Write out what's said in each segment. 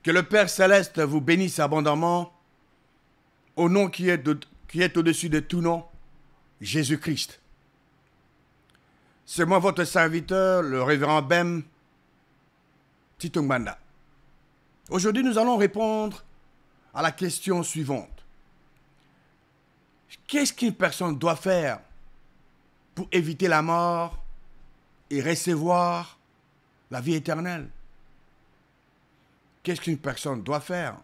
Que le Père Céleste vous bénisse abondamment au nom qui est au-dessus de tout nom, Jésus-Christ. C'est moi votre serviteur, le révérend Bem Titungbanda. Aujourd'hui, nous allons répondre à la question suivante. Qu'est-ce qu'une personne doit faire pour éviter la mort et recevoir la vie éternelle? Qu'est-ce qu'une personne doit faire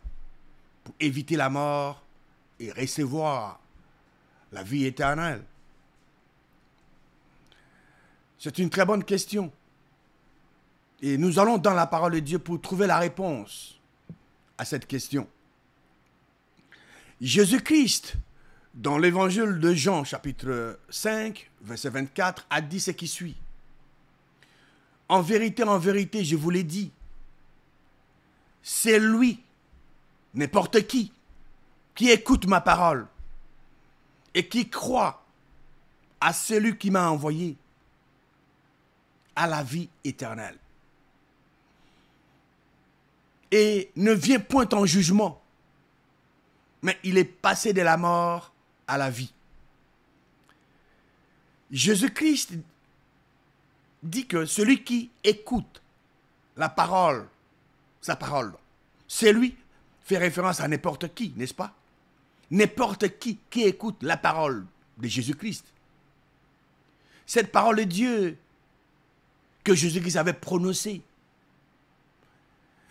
pour éviter la mort et recevoir la vie éternelle? C'est une très bonne question. Et nous allons dans la parole de Dieu pour trouver la réponse à cette question. Jésus-Christ, dans l'évangile de Jean, chapitre 5, verset 24, a dit ce qui suit. En vérité, je vous l'ai dit, c'est lui, n'importe qui écoute ma parole et qui croit à celui qui m'a envoyé, à la vie éternelle. Et ne vient point en jugement, mais il est passé de la mort à la vie. Jésus-Christ dit que celui qui écoute la parole, sa parole, c'est lui, fait référence à n'importe qui, n'est-ce pas? N'importe qui écoute la parole de Jésus-Christ. Cette parole de Dieu que Jésus-Christ avait prononcée.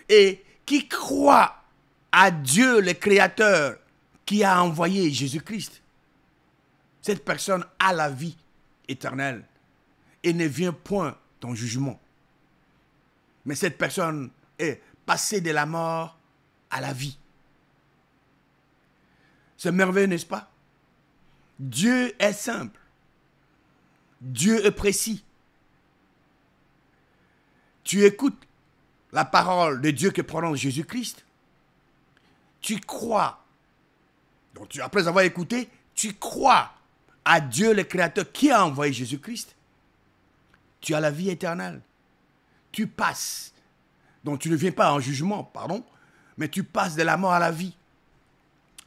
Et qui croit à Dieu le Créateur qui a envoyé Jésus-Christ. Cette personne a la vie éternelle et ne vient point en jugement. Mais cette personne est passée de la mort à la vie. C'est merveilleux, n'est-ce pas? Dieu est simple. Dieu est précis. Tu écoutes la parole de Dieu que prononce Jésus-Christ. Tu crois. Donc, après avoir écouté, tu crois à Dieu le Créateur qui a envoyé Jésus-Christ. Tu as la vie éternelle. Tu passes. Donc, tu ne viens pas en jugement, pardon, mais tu passes de la mort à la vie.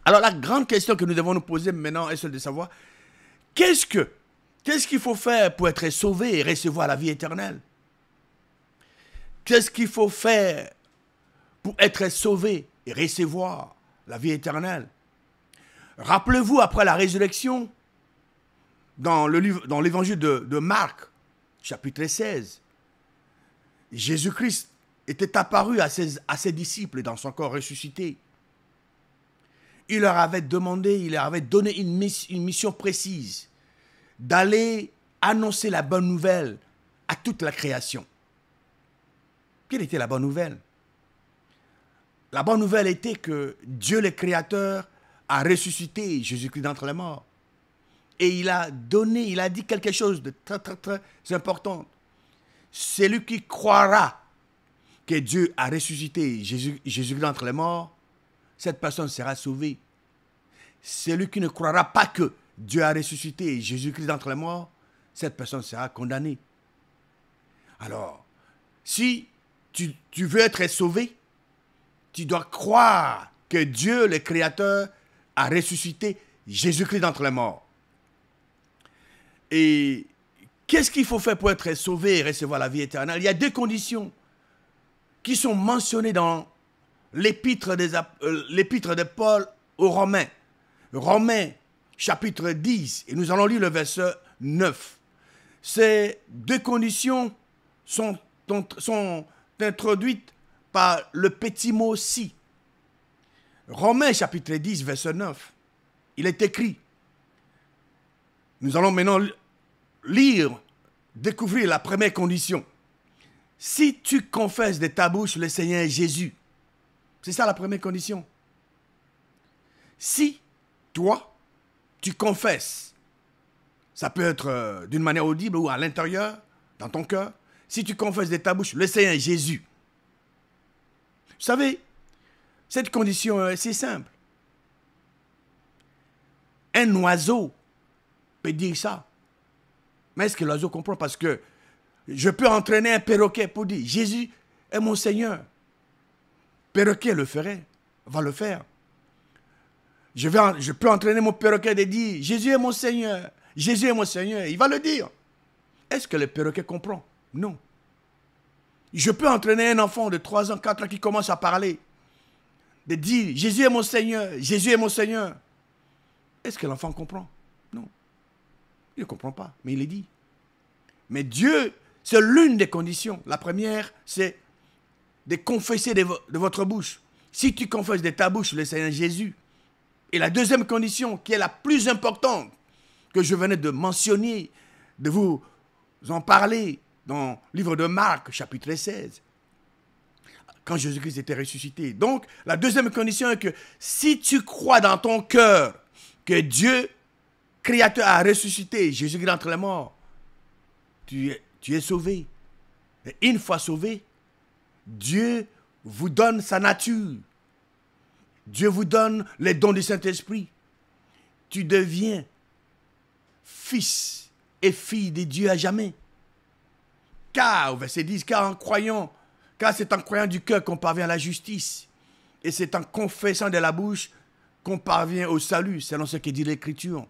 Alors, la grande question que nous devons nous poser maintenant est celle de savoir qu'est-ce qu'il faut faire pour être sauvé et recevoir la vie éternelle? Qu'est-ce qu'il faut faire pour être sauvé et recevoir la vie éternelle? Rappelez-vous, après la résurrection, dans l'évangile de Marc, chapitre 16, Jésus-Christ était apparu à ses disciples dans son corps ressuscité. Il leur avait donné une mission précise, d'aller annoncer la bonne nouvelle à toute la création. Quelle était la bonne nouvelle? La bonne nouvelle était que Dieu le Créateur a ressuscité Jésus-Christ d'entre les morts. Et il a dit quelque chose de très, très, très important. Celui qui croira que Dieu a ressuscité Jésus-Christ d'entre les morts, cette personne sera sauvée. Celui qui ne croira pas que Dieu a ressuscité Jésus-Christ d'entre les morts, cette personne sera condamnée. Alors, si tu veux être sauvé, tu dois croire que Dieu, le Créateur, a ressuscité Jésus-Christ d'entre les morts. Et qu'est-ce qu'il faut faire pour être sauvé et recevoir la vie éternelle? Il y a deux conditions qui sont mentionnées dans l'épître de Paul aux Romains. Romains, chapitre 10, et nous allons lire le verset 9. Ces deux conditions sont introduites par le petit mot « si ». Romains, chapitre 10, verset 9. Il est écrit. Nous allons maintenant découvrir la première condition. Si tu confesses de ta bouche le Seigneur Jésus, c'est ça la première condition. Si toi, tu confesses, ça peut être d'une manière audible ou à l'intérieur, dans ton cœur, si tu confesses de ta bouche le Seigneur Jésus. Vous savez, cette condition est assez simple. Un oiseau peut dire ça. Mais est-ce que l'oiseau comprend? Parce que je peux entraîner un perroquet pour dire « Jésus est mon Seigneur ». perroquet le ferait, va le faire. Je peux entraîner mon perroquet de dire, Jésus est mon Seigneur, Jésus est mon Seigneur. Il va le dire. Est-ce que le perroquet comprend? Non. Je peux entraîner un enfant de 3 ans, 4 ans qui commence à parler, de dire, Jésus est mon Seigneur, Jésus est mon Seigneur. Est-ce que l'enfant comprend? Non. Il ne comprend pas, mais il est dit. Mais Dieu, c'est l'une des conditions. La première, c'est de confesser de votre bouche. Si tu confesses de ta bouche le Seigneur Jésus, et la deuxième condition, qui est la plus importante, que je venais de mentionner, de vous en parler dans le livre de Marc, chapitre 16, quand Jésus-Christ était ressuscité. Donc, la deuxième condition est que si tu crois dans ton cœur que Dieu, Créateur, a ressuscité Jésus-Christ d'entre les morts, tu es sauvé. Et une fois sauvé, Dieu vous donne sa nature. Dieu vous donne les dons du Saint-Esprit. Tu deviens fils et fille de Dieu à jamais. Car, au verset 10, car c'est en croyant du cœur qu'on parvient à la justice. Et c'est en confessant de la bouche qu'on parvient au salut, selon ce que dit l'Écriture.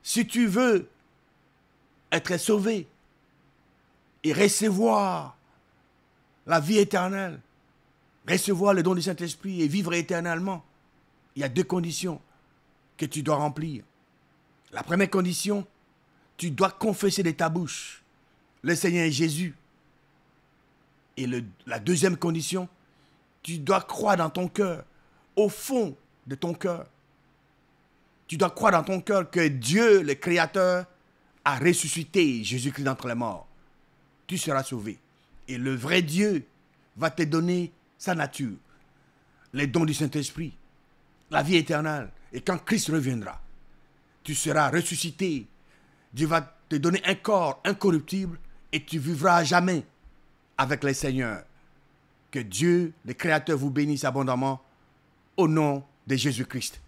Si tu veux être sauvé et recevoir la vie éternelle, recevoir le don du Saint-Esprit et vivre éternellement, il y a 2 conditions que tu dois remplir. La première condition, tu dois confesser de ta bouche le Seigneur Jésus. Et la deuxième condition, tu dois croire dans ton cœur, au fond de ton cœur. Tu dois croire dans ton cœur que Dieu, le Créateur, a ressuscité Jésus-Christ d'entre les morts. Tu seras sauvé. Et le vrai Dieu va te donner sa nature, les dons du Saint-Esprit, la vie éternelle. Et quand Christ reviendra, tu seras ressuscité. Dieu va te donner un corps incorruptible et tu vivras à jamais avec le Seigneur. Que Dieu, le Créateur, vous bénisse abondamment au nom de Jésus-Christ.